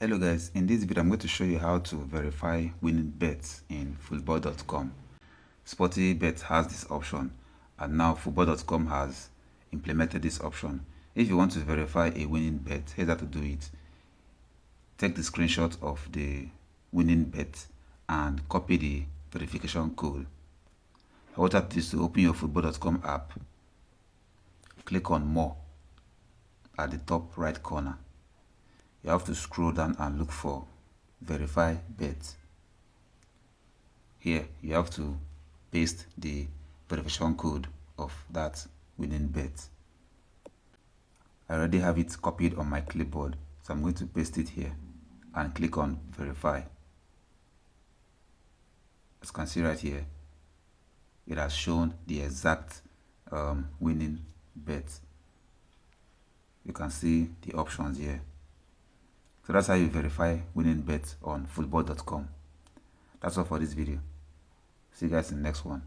Hello guys, in this video I'm going to show you how to verify winning bets in Football.com. Sportybet has this option and now Football.com has implemented this option. If you want to verify a winning bet, here's how to do it. Take the screenshot of the winning bet and copy the verification code. What you have to do is to open your Football.com app, click on More at the top right corner. You have to scroll down and look for verify bet. Here you have to paste the verification code of that winning bet. I already have it copied on my clipboard, so I'm going to paste it here and click on verify. As you can see right here, it has shown the exact winning bet. You can see the options here. So that's how you verify winning bets on Football.com. That's all for this video. See you guys in the next one.